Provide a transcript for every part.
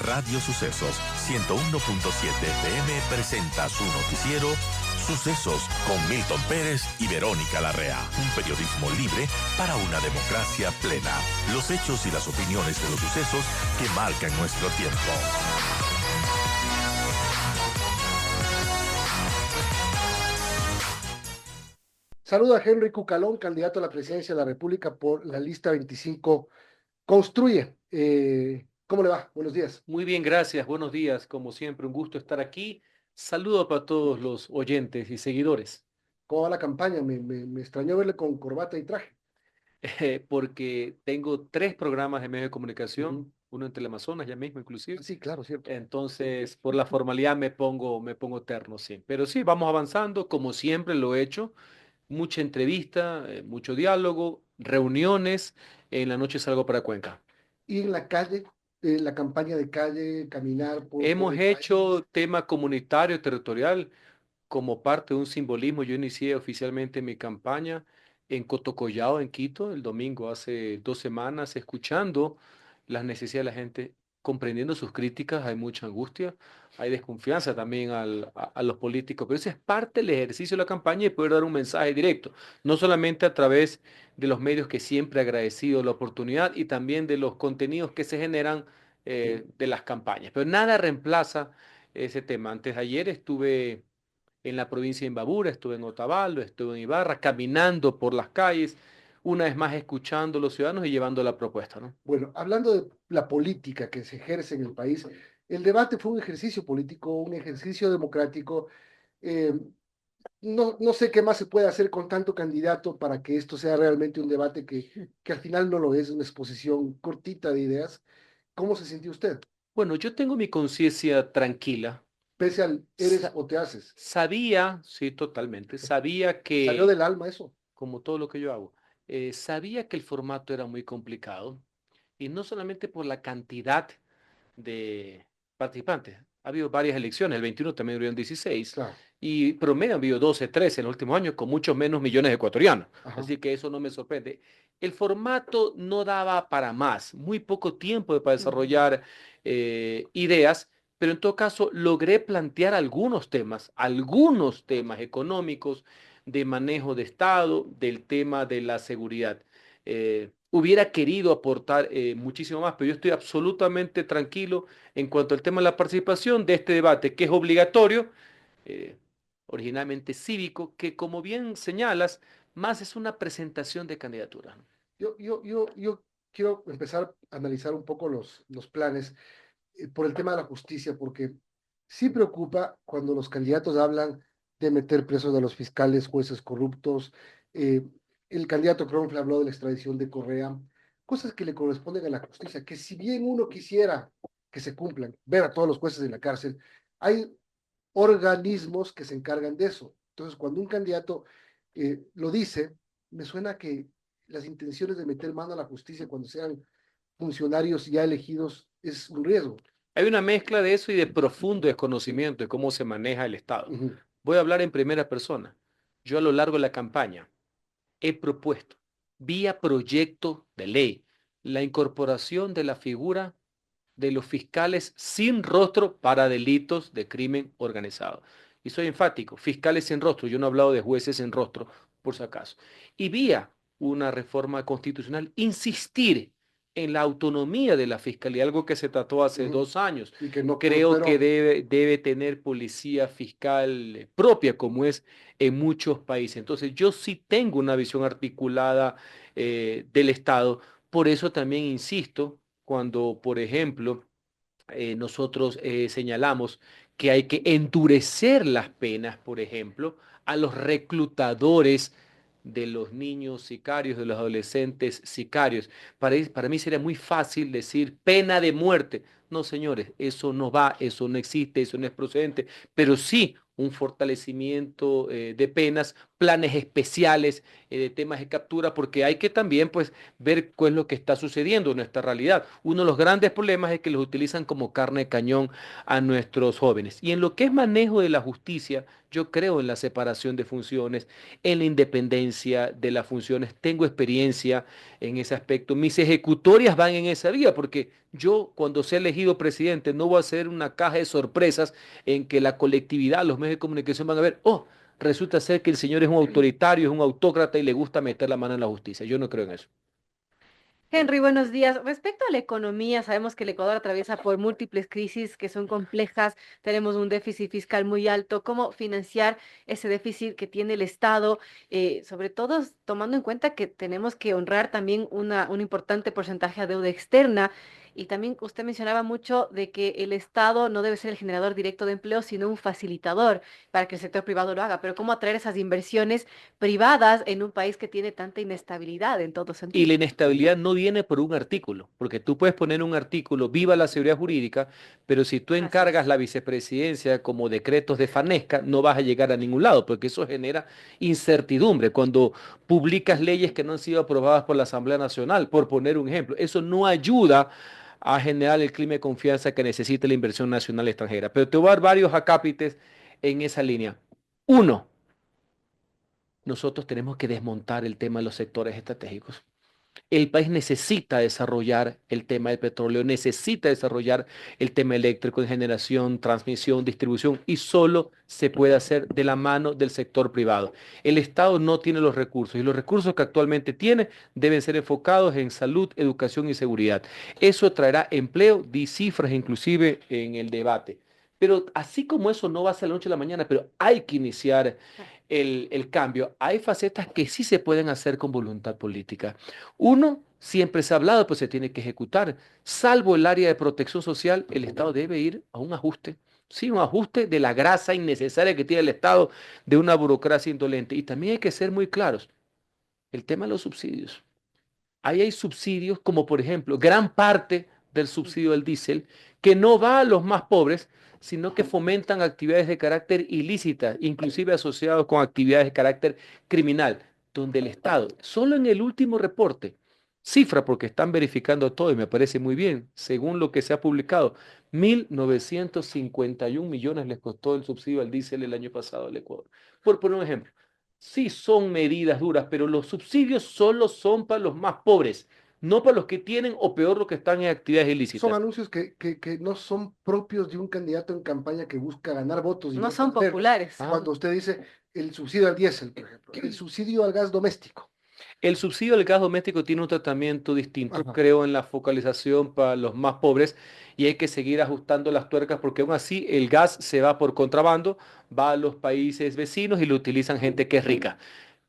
Radio Sucesos 101.7 FM presenta su noticiero Sucesos con Milton Pérez y Verónica Larrea. Un periodismo libre para una democracia plena. Los hechos y las opiniones de los sucesos que marcan nuestro tiempo. Saludo a Henry Cucalón, candidato a la presidencia de la República por la lista 25 Construye. ¿Cómo le va? Buenos días. Muy bien, gracias. Buenos días. Como siempre, un gusto estar aquí. Saludo para todos los oyentes y seguidores, ¿Cómo va la campaña? Me extrañó verle con corbata y traje. porque tengo 3 programas de medios de comunicación, Ujú. uno en Teleamazonas ya mismo inclusive. Sí, claro, cierto. Entonces, por la formalidad me pongo terno, sí. Pero sí, vamos avanzando, como siempre lo he hecho. Mucha entrevista, mucho diálogo, reuniones. En la noche salgo para Cuenca. Y en la calle, la campaña de calle, caminar por Hemos el país. hecho tema comunitario, territorial. Como parte de un simbolismo, yo inicié oficialmente mi campaña en Cotocollao, en Quito, el domingo, hace 2 semanas, escuchando las necesidades de la gente, comprendiendo sus críticas. Hay mucha angustia, hay desconfianza también a los políticos, pero ese es parte del ejercicio de la campaña y poder dar un mensaje directo, no solamente a través de los medios, que siempre he agradecido la oportunidad, y también de los contenidos que se generan de las campañas. Pero nada reemplaza ese tema. Antes de ayer estuve en la provincia de Imbabura, estuve en Otavalo, estuve en Ibarra, caminando por las calles, una vez más escuchando a los ciudadanos y llevando la propuesta, ¿no? Bueno, hablando de la política que se ejerce en el país, el debate fue un ejercicio político, un ejercicio democrático. Eh, no sé qué más se puede hacer con tanto candidato para que esto sea realmente un debate que al final no lo es, una exposición cortita de ideas. ¿Cómo se sintió usted? Bueno, yo tengo mi conciencia tranquila. Pese al eres Sa- o te haces. Sabía, sí, totalmente, sabía ¿Salió que, del alma eso? como todo lo que yo hago, sabía que el formato era muy complicado, y no solamente por la cantidad de participantes. Ha habido varias elecciones, el 21 también hubieron 16, Claro. y promedio han habido 12, 13 en los últimos años, con muchos menos millones de ecuatorianos. Ajá. Así que eso no me sorprende. El formato no daba para más, muy poco tiempo para desarrollar ideas, pero en todo caso logré plantear algunos temas económicos, de manejo de Estado, del tema de la seguridad. Hubiera querido aportar muchísimo más, pero yo estoy absolutamente tranquilo en cuanto al tema de la participación de este debate, que es obligatorio, eh, originalmente cívico, que, como bien señalas, más es una presentación de candidatura, ¿no? Yo quiero empezar a analizar un poco los planes por el tema de la justicia, porque sí preocupa cuando los candidatos hablan de meter presos a los fiscales, jueces corruptos. eh, el candidato Kronfle habló de la extradición de Correa, cosas que le corresponden a la justicia, que si bien uno quisiera que se cumplan, ver a todos los jueces en la cárcel, hay organismos que se encargan de eso. Entonces, cuando un candidato lo dice, me suena que las intenciones de meter mano a la justicia cuando sean funcionarios ya elegidos es un riesgo. Hay una mezcla de eso y de profundo desconocimiento de cómo se maneja el Estado. Ujú. Voy a hablar en primera persona. Yo, a lo largo de la campaña, he propuesto, vía proyecto de ley, la incorporación de la figura de los fiscales sin rostro para delitos de crimen organizado. Y soy enfático: fiscales sin rostro. Yo no he hablado de jueces sin rostro, por si acaso. Y vía una reforma constitucional, insistir en la autonomía de la fiscalía, algo que se trató hace Ujú. 2 años. Y que no Creo que prosperó. debe tener policía fiscal propia, como es en muchos países. Entonces, yo sí tengo una visión articulada del Estado. Por eso también insisto cuando, por ejemplo, nosotros señalamos que hay que endurecer las penas, por ejemplo, a los reclutadores de los niños sicarios, de los adolescentes sicarios. Para mí sería muy fácil decir pena de muerte. No, señores, eso no va, eso no existe, eso no es procedente, pero sí un fortalecimiento de penas, planes especiales de temas de captura, porque hay que también, pues, ver cuál es lo que está sucediendo en nuestra realidad. Uno de los grandes problemas es que los utilizan como carne de cañón a nuestros jóvenes. Y en lo que es manejo de la justicia, Yo creo en la separación de funciones, en la independencia de las funciones. Tengo experiencia en ese aspecto. Mis ejecutorias van en esa vía, porque yo, cuando sea elegido presidente, no voy a hacer una caja de sorpresas en que la colectividad, los medios de comunicación van a ver, oh, resulta ser que el señor es un autoritario, es un autócrata y le gusta meter la mano en la justicia. Yo no creo en eso. Henry, buenos días. Respecto a la economía, sabemos que el Ecuador atraviesa por múltiples crisis que son complejas. Tenemos un déficit fiscal muy alto. ¿Cómo financiar ese déficit que tiene el Estado? Sobre todo tomando en cuenta que tenemos que honrar también un importante porcentaje de deuda externa. Y también usted mencionaba mucho de que el Estado no debe ser el generador directo de empleo, sino un facilitador para que el sector privado lo haga. Pero ¿cómo atraer esas inversiones privadas en un país que tiene tanta inestabilidad en todo Y la sentido? inestabilidad no viene por un artículo, porque tú puedes poner un artículo, viva la seguridad jurídica, pero si tú Así encargas es. la vicepresidencia como decretos de Fanesca, no vas a llegar a ningún lado, porque eso genera incertidumbre. Cuando publicas leyes que no han sido aprobadas por la Asamblea Nacional, por poner un ejemplo, eso no ayuda a generar el clima de confianza que necesita la inversión nacional extranjera. Pero te voy a dar varios acápites en esa línea. Uno, nosotros tenemos que desmontar el tema de los sectores estratégicos. El país necesita desarrollar el tema del petróleo, necesita desarrollar el tema eléctrico en generación, transmisión, distribución, y solo se puede hacer de la mano del sector privado. El Estado no tiene los recursos y los recursos que actualmente tiene deben ser enfocados en salud, educación y seguridad. Eso traerá empleo, di cifras inclusive en el debate. Pero así como eso no va a ser a la noche a la mañana, pero hay que iniciar el cambio. Hay facetas que sí se pueden hacer con voluntad política. Uno, siempre se ha hablado, pues se tiene que ejecutar. Salvo el área de protección social, el Estado debe ir a un ajuste. Sí, un ajuste de la grasa innecesaria que tiene el Estado de una burocracia indolente. Y también hay que ser muy claros. El tema de los subsidios. Ahí hay subsidios, como por ejemplo, gran parte del subsidio del diésel, que no va a los más pobres, sino que fomentan actividades de carácter ilícita, inclusive asociados con actividades de carácter criminal, donde el Estado, solo en el último reporte, cifra porque están verificando todo y me parece muy bien, según lo que se ha publicado, 1.951 millones les costó el subsidio al diésel el año pasado al Ecuador. Por poner un ejemplo. Sí son medidas duras, pero los subsidios solo son para los más pobres, no para los que tienen o peor los que están en actividades Son ilícitas. anuncios que no son propios de un candidato en campaña que busca ganar votos y No no son perder. populares. Ah, Cuando usted dice el subsidio al diésel, por ejemplo, el subsidio al gas doméstico. el subsidio del gas doméstico tiene un tratamiento distinto, Ajá. creo, en la focalización para los más pobres y hay que seguir ajustando las tuercas porque aún así el gas se va por contrabando, va a los países vecinos y lo utilizan gente que es rica.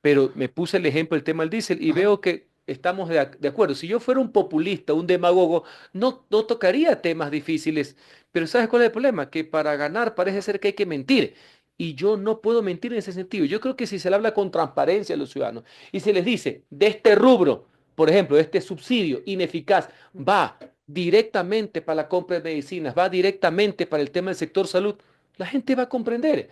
Pero me puse el ejemplo del tema del diésel y Ajá. veo que estamos de acuerdo. Si yo fuera un populista, un demagogo, no tocaría temas difíciles. Pero ¿sabes cuál es el problema? Que para ganar parece ser que hay que mentir. Y yo no puedo mentir en ese sentido. Yo creo que si se le habla con transparencia a los ciudadanos y se les dice, de este rubro, por ejemplo, de este subsidio ineficaz, va directamente para la compra de medicinas, va directamente para el tema del sector salud, la gente va a comprender.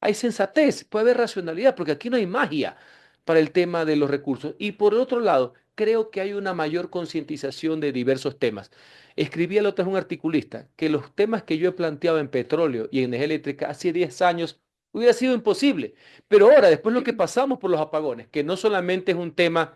Hay sensatez, puede haber racionalidad, porque aquí no hay magia para el tema de los recursos. Y por el otro lado, creo que hay una mayor concientización de diversos temas. Escribí el otro día un articulista que los temas que yo he planteado en petróleo y en energía eléctrica hace 10 años hubiera sido imposible. Pero ahora, después lo que pasamos por los apagones, que no solamente es un tema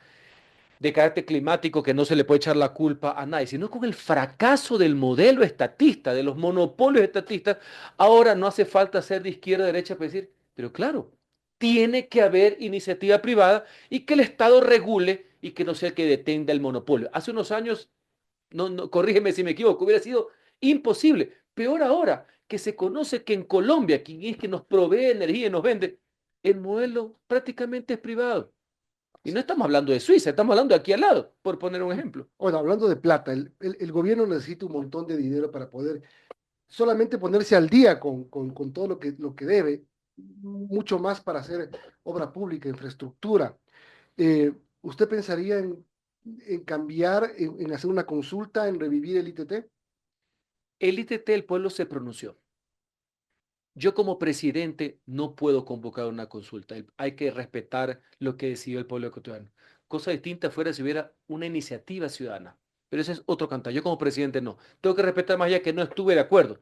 de carácter climático que no se le puede echar la culpa a nadie, sino con el fracaso del modelo estatista, de los monopolios estatistas, ahora no hace falta ser de izquierda o derecha para decir, pero claro, tiene que haber iniciativa privada y que el Estado regule y que no sea el que detenga el monopolio. Hace unos años, corrígeme si me equivoco, hubiera sido imposible. Peor ahora, que se conoce que en Colombia, quien es que nos provee energía y nos vende, el modelo prácticamente es privado. Y no estamos hablando de Suiza, estamos hablando de aquí al lado, por poner un ejemplo. Bueno, hablando de plata, el gobierno necesita un montón de dinero para poder solamente ponerse al día con todo lo que debe, mucho más para hacer obra pública, infraestructura. ¿Usted pensaría en cambiar, en hacer una consulta, en revivir el ITT? El ITT, el pueblo se pronunció. Yo como presidente no puedo convocar una consulta. Hay que respetar lo que decidió el pueblo ecuatoriano. Cosa distinta fuera si hubiera una iniciativa ciudadana. pero ese es otro cantar. Yo como presidente no. Tengo que respetar más allá que no estuve de acuerdo,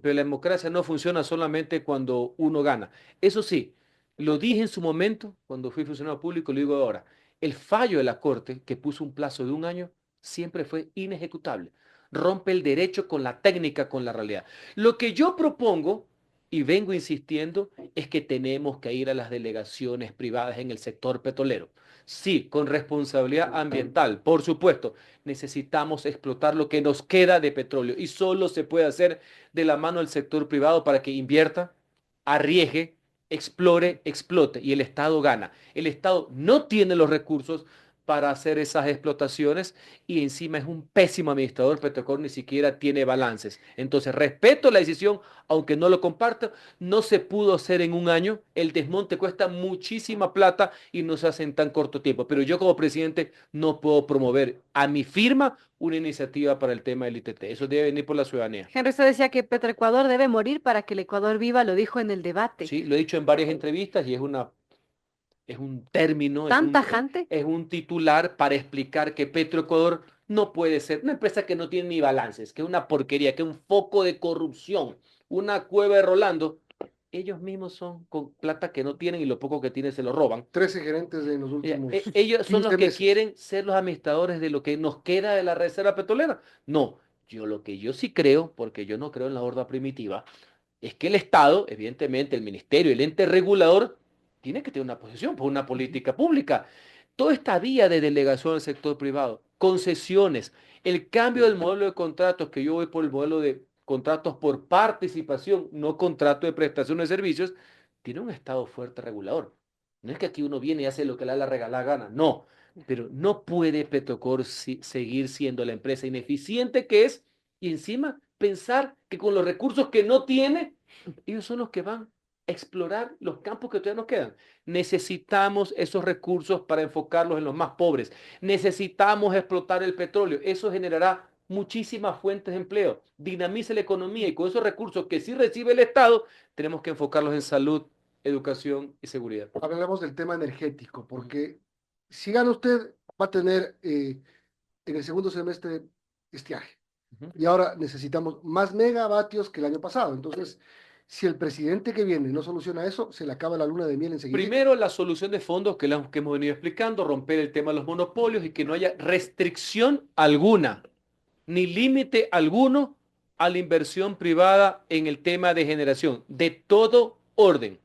pero la democracia no funciona solamente cuando uno gana. Eso sí, lo dije en su momento cuando fui funcionario público, lo digo ahora. El fallo de la Corte, que puso un plazo de un año, siempre fue inejecutable. Rompe el derecho con la técnica, con la realidad. Lo que yo propongo, y vengo insistiendo, es que tenemos que ir a las delegaciones privadas en el sector petrolero. Sí, con responsabilidad ambiental, por supuesto. Necesitamos explotar lo que nos queda de petróleo y solo se puede hacer de la mano del sector privado para que invierta, arriesgue, explore, explote y el Estado gana. El Estado no tiene los recursos para hacer esas explotaciones y encima es un pésimo administrador. Petrocor ni siquiera tiene balances. Entonces, respeto la decisión, aunque no lo comparto, no se pudo hacer en un año. El desmonte cuesta muchísima plata y no se hace en tan corto tiempo. Pero yo como presidente no puedo promover a mi firma una iniciativa para el tema del ITT. Eso debe venir por la ciudadanía. Henry, usted decía que Petroecuador debe morir para que el Ecuador viva, lo dijo en el debate. Sí, lo he dicho en varias entrevistas y es un término, ¿Tan tajante? es un titular para explicar que Petroecuador no puede ser una empresa que no tiene ni balances, que es una porquería, que es un foco de corrupción, una cueva de Rolando. Ellos mismos son con plata que no tienen y lo poco que tienen se lo roban. 13 gerentes en los últimos Ellos son los 15 que meses. quieren ser los administradores de lo que nos queda de la reserva petrolera. No, yo lo que yo sí creo, porque yo no creo en la horda primitiva, es que el Estado, evidentemente el ministerio, el ente regulador, tiene que tener una posición por una política pública. Toda esta vía de delegación al sector privado, concesiones, el cambio del modelo de contratos, que yo voy por el modelo de contratos por participación, no contrato de prestación de servicios, tiene un Estado fuerte regulador. No es que aquí uno viene y hace lo que le da la regalada gana, no. Pero no puede Petrocor seguir siendo la empresa ineficiente que es y encima pensar que con los recursos que no tiene, ellos son los que van a explorar los campos que todavía nos quedan. Necesitamos esos recursos para enfocarlos en los más pobres. Necesitamos explotar el petróleo. Eso generará muchísimas fuentes de empleo, dinamiza la economía y con esos recursos que sí recibe el Estado, tenemos que enfocarlos en salud, educación y seguridad. Hablamos del tema energético, porque si gana usted, va a tener en el segundo semestre estiaje. Y ahora necesitamos más megavatios que el año pasado. Entonces, si el presidente que viene no soluciona eso, se le acaba la luna de miel enseguida. Primero, la solución de fondos que hemos venido explicando, romper el tema de los monopolios y que no haya restricción alguna, ni límite alguno a la inversión privada en el tema de generación, de todo orden,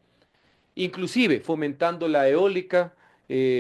inclusive fomentando la eólica,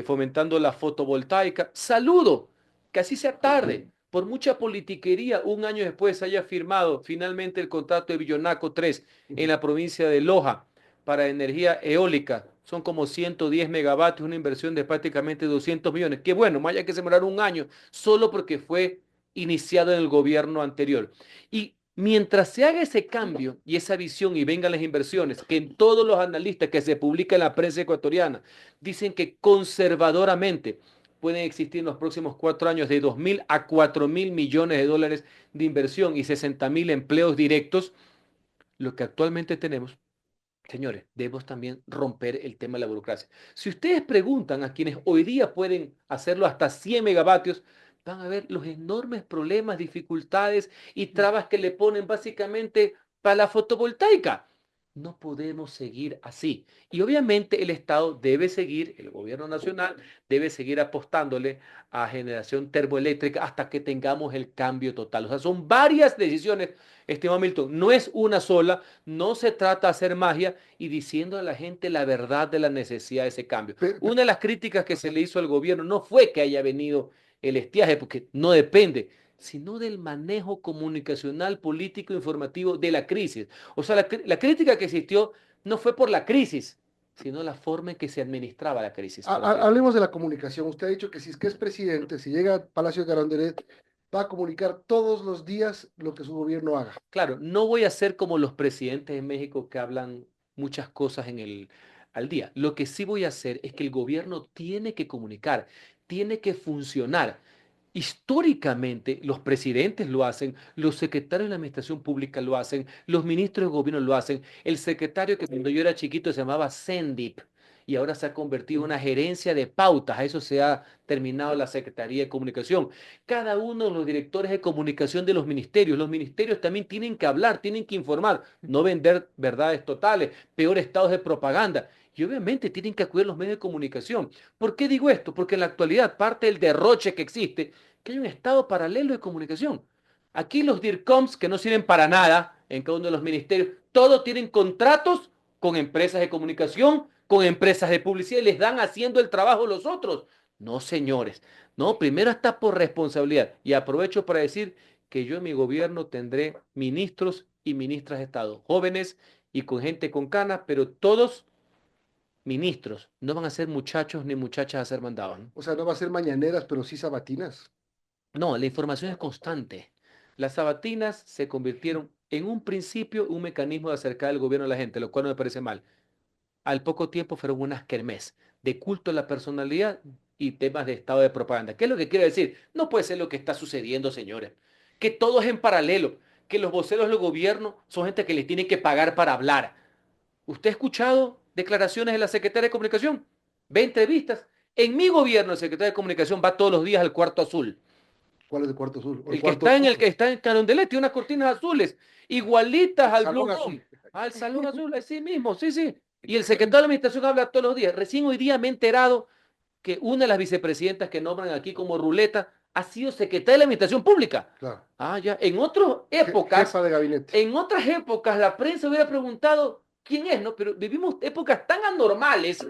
fomentando la fotovoltaica. Saludo, que así sea tarde, por mucha politiquería, un año después haya firmado finalmente el contrato de Villonaco 3 en la provincia de Loja para energía eólica. Son como 110 megavatios, una inversión de prácticamente 200 millones. Qué bueno, más allá que se demoraron un año, solo porque fue iniciado en el gobierno anterior. Y mientras se haga ese cambio y esa visión y vengan las inversiones, que en todos los analistas que se publica en la prensa ecuatoriana dicen que conservadoramente pueden existir en los próximos 4 años de 2.000 a 4.000 millones de dólares de inversión y 60.000 empleos directos, lo que actualmente tenemos. Señores, debemos también romper el tema de la burocracia. Si ustedes preguntan a quienes hoy día pueden hacerlo hasta 100 megavatios, van a ver los enormes problemas, dificultades y trabas que le ponen básicamente para la fotovoltaica. No podemos seguir así. Y obviamente el Estado debe seguir, el gobierno nacional debe seguir apostándole a generación termoeléctrica hasta que tengamos el cambio total. O sea, son varias decisiones, estimado Milton, no es una sola, no se trata de hacer magia y diciendo a la gente la verdad de la necesidad de ese cambio. Una de las críticas que se le hizo al gobierno no fue que haya venido el estiaje, porque no depende, sino del manejo comunicacional, político, informativo de la crisis. O sea, la crítica que existió no fue por la crisis, sino la forma en que se administraba la crisis. Hablemos de la comunicación. Usted ha dicho que si es que es presidente, si llega al Palacio de Carondelet, va a comunicar todos los días lo que su gobierno haga. Claro, no voy a ser como los presidentes de México que hablan muchas cosas al día. Lo que sí voy a hacer es que el gobierno tiene que comunicar, tiene que funcionar. Históricamente, los presidentes lo hacen, los secretarios de la administración pública lo hacen, los ministros de gobierno lo hacen. El secretario que cuando yo era chiquito se llamaba Sendip y ahora se ha convertido en una gerencia de pautas. A eso se ha terminado la Secretaría de Comunicación. Cada uno de los directores de comunicación de los ministerios también tienen que hablar, tienen que informar, no vender verdades totales, peor estados de propaganda. Y obviamente tienen que acudir a los medios de comunicación. ¿Por qué digo esto? Porque en la actualidad parte del derroche que existe, que hay un estado paralelo de comunicación. Aquí los DIRCOMs, que no sirven para nada en cada uno de los ministerios, todos tienen contratos con empresas de comunicación, con empresas de publicidad y les dan haciendo el trabajo los otros. No, señores. No, primero está por responsabilidad. Y aprovecho para decir que yo en mi gobierno tendré ministros y ministras de Estado, jóvenes y con gente con canas, pero todos ministros. No van a ser muchachos ni muchachas a ser mandados, ¿no? O sea, no va a ser mañaneras, pero sí sabatinas. No, la información es constante. Las sabatinas se convirtieron en un principio un mecanismo de acercar al gobierno a la gente, lo cual no me parece mal. Al poco tiempo fueron unas kermés de culto a la personalidad y temas de estado de propaganda. ¿Qué es lo que quiero decir? No puede ser lo que está sucediendo, señores. Que todo es en paralelo, que los voceros del gobierno son gente que les tiene que pagar para hablar. ¿Usted ha escuchado declaraciones de la Secretaría de Comunicación? ¿Ve entrevistas? En mi gobierno, el secretario de Comunicación va todos los días al Cuarto Azul. ¿Cuál es el cuarto azul? O el El que cuarto está en el oscuro. que está en Carondelet tiene unas cortinas azules, igualitas al Blue Salón Room, azul. al Salón Azul, así mismo, sí, sí. Y el secretario de la Administración habla todos los días. Recién hoy día me he enterado que una de las vicepresidentas que nombran aquí como ruleta ha sido secretaria de la Administración Pública. Claro. Ah, ya. En otras épocas, Jefa de gabinete. en otras épocas la prensa hubiera preguntado quién es, ¿no? Pero vivimos épocas tan anormales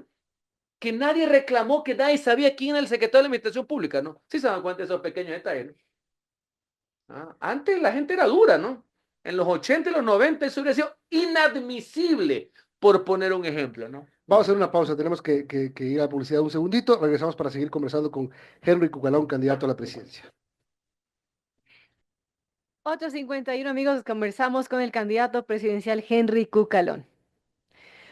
que nadie reclamó, que nadie sabía quién era el secretario de la Administración Pública, ¿no? Sí se dan cuenta de esos pequeños detalles, ¿no? Antes la gente era dura, ¿no? En los 80 y los 90 eso hubiera sido inadmisible, por poner un ejemplo, ¿no? Vamos a hacer una pausa, tenemos que ir a la publicidad un segundito. Regresamos para seguir conversando con Henry Cucalón, candidato a la presidencia. 8:51 amigos, conversamos con el candidato presidencial Henry Cucalón.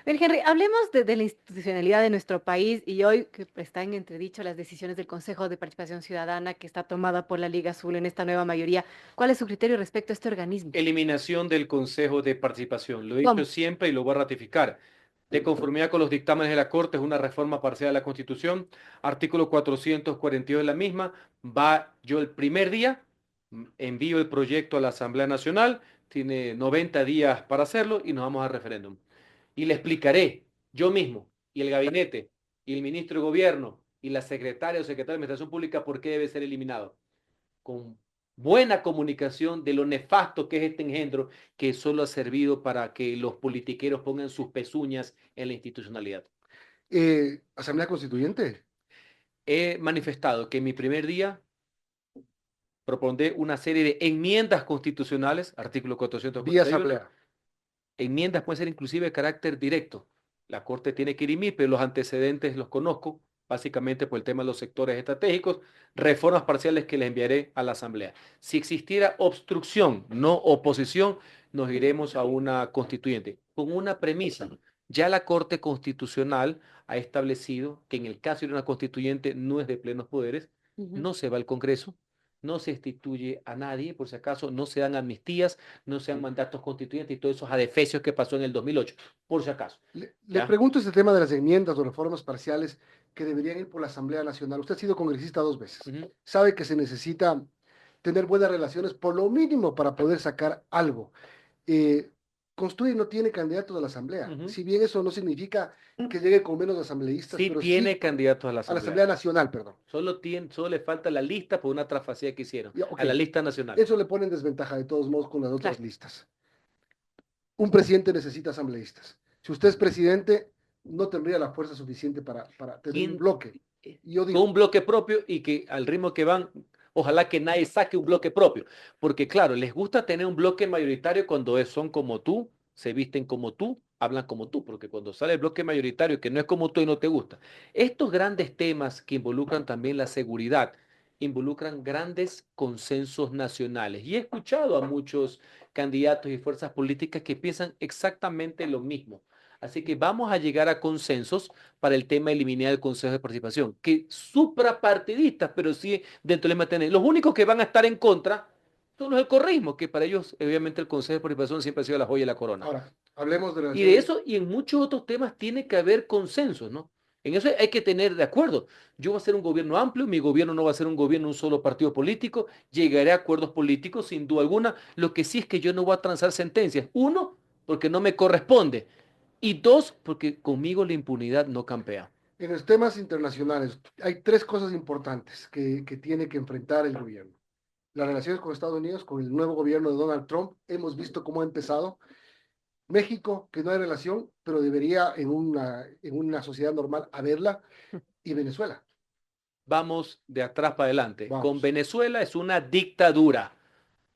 Bien, Henry, hablemos de la institucionalidad de nuestro país y hoy que está en entredicho las decisiones del Consejo de Participación Ciudadana que está tomada por la Liga Azul en esta nueva mayoría. ¿Cuál es su criterio respecto a este organismo? Eliminación del Consejo de Participación. Lo he ¿Cómo? dicho siempre y lo voy a ratificar. De conformidad con los dictámenes de la Corte, es una reforma parcial de la Constitución. Artículo 442 de la misma. Yo el primer día envío el proyecto a la Asamblea Nacional. Tiene 90 días para hacerlo y nos vamos a referéndum. Y le explicaré yo mismo y el gabinete y el ministro de Gobierno y la secretaria o secretaria de Administración Pública por qué debe ser eliminado. Con buena comunicación de lo nefasto que es este engendro que solo ha servido para que los politiqueros pongan sus pezuñas en la institucionalidad. Asamblea Constituyente. He manifestado que en mi primer día propondré una serie de enmiendas constitucionales, artículo Vía 441. asamblea. Enmiendas pueden ser inclusive de carácter directo. La Corte tiene que dirimir, pero los antecedentes los conozco, básicamente por el tema de los sectores estratégicos, reformas parciales que le enviaré a la Asamblea. Si existiera obstrucción, no oposición, nos iremos a una constituyente, con una premisa. Ya la Corte Constitucional ha establecido que en el caso de una constituyente no es de plenos poderes, no se va al Congreso, no se destituye a nadie, por si acaso, no se dan amnistías, no se dan mandatos constituyentes y todos esos adefesios que pasó en el 2008, por si acaso. Le ¿Ya? pregunto este tema de las enmiendas o reformas parciales que deberían ir por la Asamblea Nacional. Usted ha sido congresista 2 veces. Sabe que se necesita tener buenas relaciones, por lo mínimo, para poder sacar algo. Construir no tiene candidatos a la Asamblea. Si bien eso no significa que llegue con menos asambleístas, Sí pero tiene sí candidatos a la a la Asamblea. Asamblea Nacional, perdón. Solo le falta la lista por una trafacía que hicieron, Ya, ok. a la lista nacional. Eso le pone en desventaja de todos modos con las otras Claro. listas. Un presidente necesita asambleístas. Si usted es presidente, no tendría la fuerza suficiente para tener ¿Quién- un bloque. Y yo Con digo, un bloque propio y que al ritmo que van, ojalá que nadie saque un bloque propio, porque claro, les gusta tener un bloque mayoritario cuando son como tú, se visten como tú, hablan como tú, porque cuando sale el bloque mayoritario que no es como tú y no te gusta. Estos grandes temas que involucran también la seguridad, involucran grandes consensos nacionales. Y he escuchado a muchos candidatos y fuerzas políticas que piensan exactamente lo mismo. Así que vamos a llegar a consensos para el tema de eliminar el Consejo de Participación, que suprapartidistas, pero sí dentro del MTN. Los únicos que van a estar en contra son los del correísmo, que para ellos, obviamente, el Consejo de Participación siempre ha sido la joya de la corona. ahora, hablemos de Y de eso y en muchos otros temas tiene que haber consensos, ¿no? En eso hay que tener de acuerdo. Yo voy a hacer un gobierno amplio, mi gobierno no va a ser un gobierno de un solo partido político, llegaré a acuerdos políticos sin duda alguna. Lo que sí es que yo no voy a transar sentencias. Uno, porque no me corresponde. Y dos, porque conmigo la impunidad no campea. En los temas internacionales hay tres cosas importantes que tiene que enfrentar el gobierno. Las relaciones con Estados Unidos, con el nuevo gobierno de Donald Trump, hemos visto cómo ha empezado. México, que no hay relación, pero debería en una sociedad normal haberla, y Venezuela. Vamos de atrás para adelante. Con Vamos. Venezuela es una dictadura.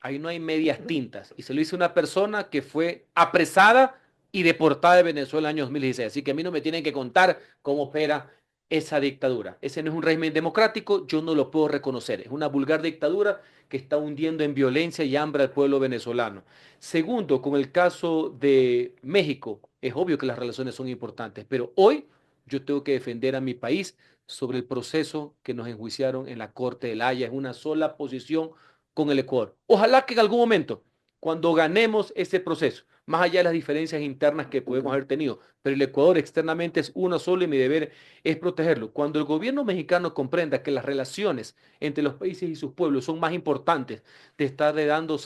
Ahí no hay medias tintas. Y se lo dice una persona que fue apresada y deportada de Venezuela en el año 2016. Así que a mí no me tienen que contar cómo opera esa dictadura. Ese no es un régimen democrático, yo no lo puedo reconocer. Es una vulgar dictadura que está hundiendo en violencia y hambre al pueblo venezolano. Segundo, con el caso de México, es obvio que las relaciones son importantes, pero hoy yo tengo que defender a mi país sobre el proceso que nos enjuiciaron en la Corte de La Haya. Es una sola posición con el Ecuador. Ojalá que en algún momento, cuando ganemos ese proceso, más allá de las diferencias internas que podemos haber tenido, pero el Ecuador externamente es uno solo y mi deber es protegerlo. Cuando el gobierno mexicano comprenda que las relaciones entre los países y sus pueblos son más importantes de estarle dando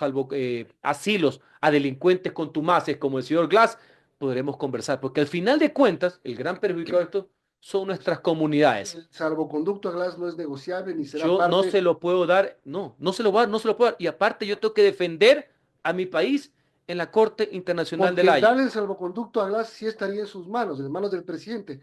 asilos a delincuentes contumaces como el señor Glass, podremos conversar, porque al final de cuentas, el gran perjudicado de esto son nuestras comunidades. El salvoconducto a Glass no es negociable ni será Yo no parte. se lo puedo dar, no, no se lo voy a dar, no se lo puedo dar. Y aparte yo tengo que defender a mi país en la Corte Internacional de Porque La Haya. darle el salvoconducto a Glass sí estaría en manos del presidente,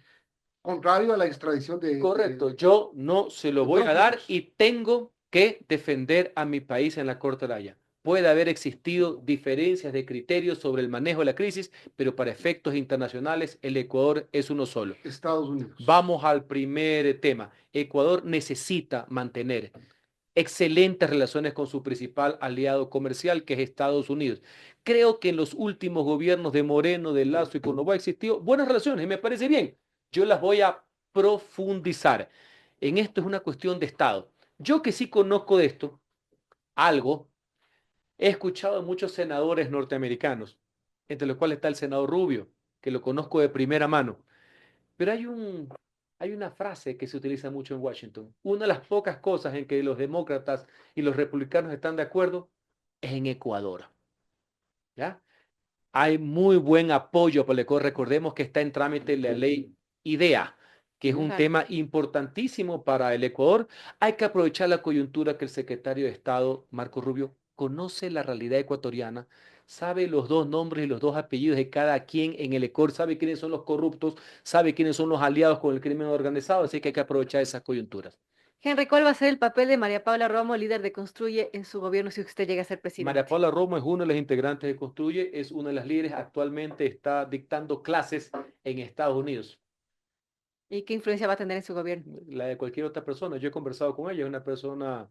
contrario a la extradición Correcto, yo no se lo de voy todos a dar nosotros. y tengo que defender a mi país en la Corte de La Haya. Puede haber existido diferencias de criterios sobre el manejo de la crisis, pero para efectos internacionales el Ecuador es uno solo. Estados Unidos. Vamos al primer tema. Ecuador necesita mantener excelentes relaciones con su principal aliado comercial, que es Estados Unidos. Creo que en los últimos gobiernos de Moreno, de Lazo y con Novoa existió buenas relaciones y me parece bien. Yo las voy a profundizar. En esto es una cuestión de Estado. Yo que sí conozco de esto, algo, he escuchado a muchos senadores norteamericanos, entre los cuales está el senador Rubio, que lo conozco de primera mano. Pero hay una frase que se utiliza mucho en Washington. Una de las pocas cosas en que los demócratas y los republicanos están de acuerdo es en Ecuador. ¿Ya? Hay muy buen apoyo por el Ecuador. Recordemos que está en trámite la ley IDEA, que es un Claro. tema importantísimo para el Ecuador. Hay que aprovechar la coyuntura que el secretario de Estado, Marco Rubio, conoce la realidad ecuatoriana, sabe los dos nombres y los dos apellidos de cada quien en el Ecuador, sabe quiénes son los corruptos, sabe quiénes son los aliados con el crimen organizado, así que hay que aprovechar esas coyunturas. Henry, ¿cuál va a ser el papel de María Paula Romo, líder de Construye, en su gobierno si usted llega a ser María presidente? Paula Romo es una de las integrantes de Construye, es una de las líderes, actualmente está dictando clases en Estados Unidos. ¿Y qué influencia va a tener en su gobierno? La de cualquier otra persona. Yo he conversado con ella, es una persona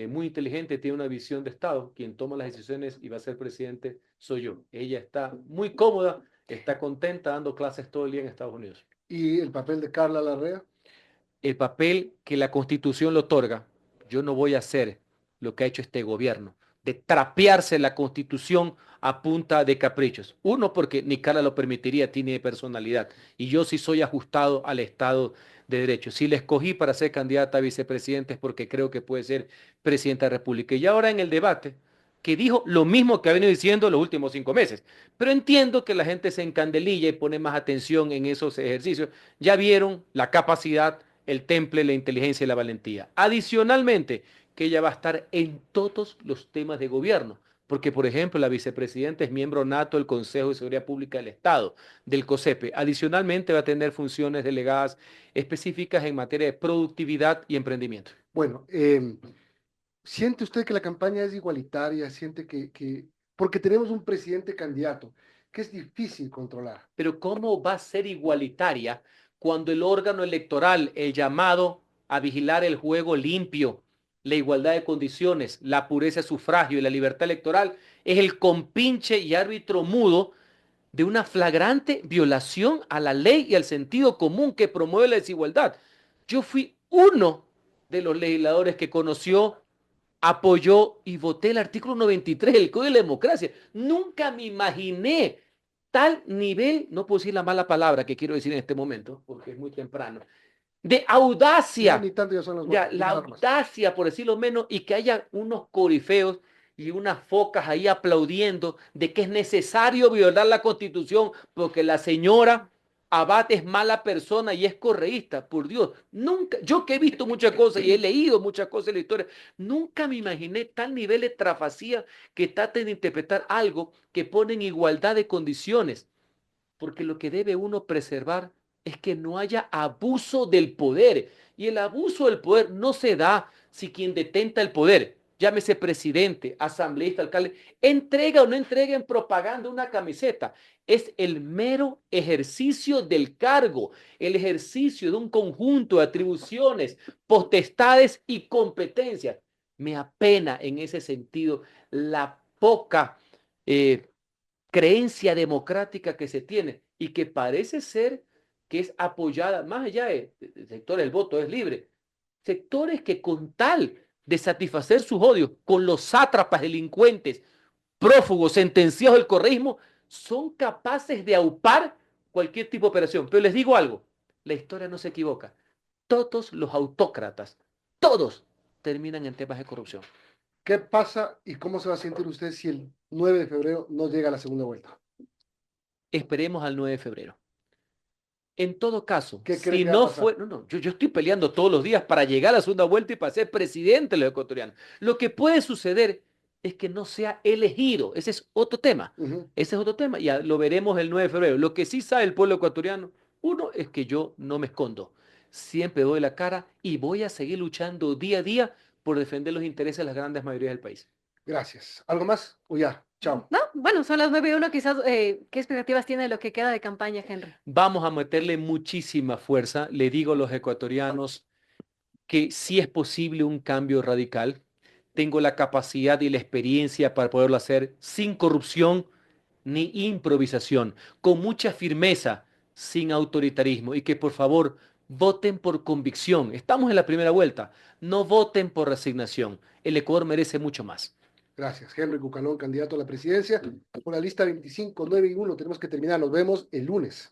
muy inteligente, tiene una visión de Estado. Quien toma las decisiones y va a ser presidente soy yo. Ella está muy cómoda, está contenta dando clases todo el día en Estados Unidos. Y el papel de Carla Larrea. El papel que la Constitución le otorga, yo no voy a hacer lo que ha hecho este gobierno, de trapearse la Constitución a punta de caprichos. Uno, porque ni Carla lo permitiría, tiene personalidad. Y yo sí soy ajustado al Estado de Derecho. Si le escogí para ser candidata a vicepresidente es porque creo que puede ser presidenta de la República. Y ahora en el debate, que dijo lo mismo que ha venido diciendo los últimos 5 meses. Pero entiendo que la gente se encandelilla y pone más atención en esos ejercicios. Ya vieron la capacidad, el temple, la inteligencia y la valentía. Adicionalmente, que ella va a estar en todos los temas de gobierno, porque, por ejemplo, la vicepresidenta es miembro nato del Consejo de Seguridad Pública del Estado, del COSEPE. Adicionalmente, va a tener funciones delegadas específicas en materia de productividad y emprendimiento. Bueno, ¿siente usted que la campaña es igualitaria? ¿Siente porque tenemos un presidente candidato que es difícil controlar? Pero ¿cómo va a ser igualitaria cuando el órgano electoral, el llamado a vigilar el juego limpio, la igualdad de condiciones, la pureza de sufragio y la libertad electoral, es el compinche y árbitro mudo de una flagrante violación a la ley y al sentido común que promueve la desigualdad? Yo fui uno de los legisladores que conoció, apoyó y voté el artículo 93 del Código de la Democracia. Nunca me imaginé tal nivel, no puedo decir la mala palabra que quiero decir en este momento, porque es muy temprano, de audacia, Ni tanto ya son las ya, la armas. audacia, por decirlo menos, y que haya unos corifeos y unas focas ahí aplaudiendo de que es necesario violar la Constitución porque la señora Abad es mala persona y es correísta. Por Dios, nunca, yo que he visto muchas cosas y he leído muchas cosas en la historia, nunca me imaginé tal nivel de trafacía que traten de interpretar algo que pone en igualdad de condiciones, porque lo que debe uno preservar es que no haya abuso del poder. Y el abuso del poder no se da si quien detenta el poder, llámese presidente, asambleísta, alcalde, entrega o no entrega en propaganda una camiseta. Es el mero ejercicio del cargo, el ejercicio de un conjunto de atribuciones, potestades y competencias. Me apena en ese sentido la poca creencia democrática que se tiene y que parece ser que es apoyada, más allá de sectores, el voto es libre, sectores que con tal de satisfacer sus odios con los sátrapas, delincuentes, prófugos, sentenciados del correísmo, son capaces de aupar cualquier tipo de operación. Pero les digo algo, la historia no se equivoca. Todos los autócratas, todos terminan en temas de corrupción. ¿Qué pasa y cómo se va a sentir usted si el 9 de febrero no llega a la segunda vuelta? Esperemos al 9 de febrero. En todo caso, ¿Qué cree si que va a no pasar? fue, no, yo estoy peleando todos los días para llegar a la segunda vuelta y para ser presidente de los ecuatorianos. Lo que puede suceder es que no sea elegido. Ese es otro tema. Ese es otro tema. Ya lo veremos el 9 de febrero. Lo que sí sabe el pueblo ecuatoriano, uno, es que yo no me escondo. Siempre doy la cara y voy a seguir luchando día a día por defender los intereses de las grandes mayorías del país. Gracias. ¿Algo más? O ya, chao. No, bueno, son las 9:01, quizás, ¿qué expectativas tiene de lo que queda de campaña, Henry? Vamos a meterle muchísima fuerza. Le digo a los ecuatorianos que sí es posible un cambio radical. Tengo la capacidad y la experiencia para poderlo hacer sin corrupción ni improvisación, con mucha firmeza, sin autoritarismo y que por favor voten por convicción. Estamos en la primera vuelta. No voten por resignación. El Ecuador merece mucho más. Gracias. Henry Cucalón, candidato a la presidencia. Por la lista 25, 9 y 1 tenemos que terminar. Nos vemos el lunes.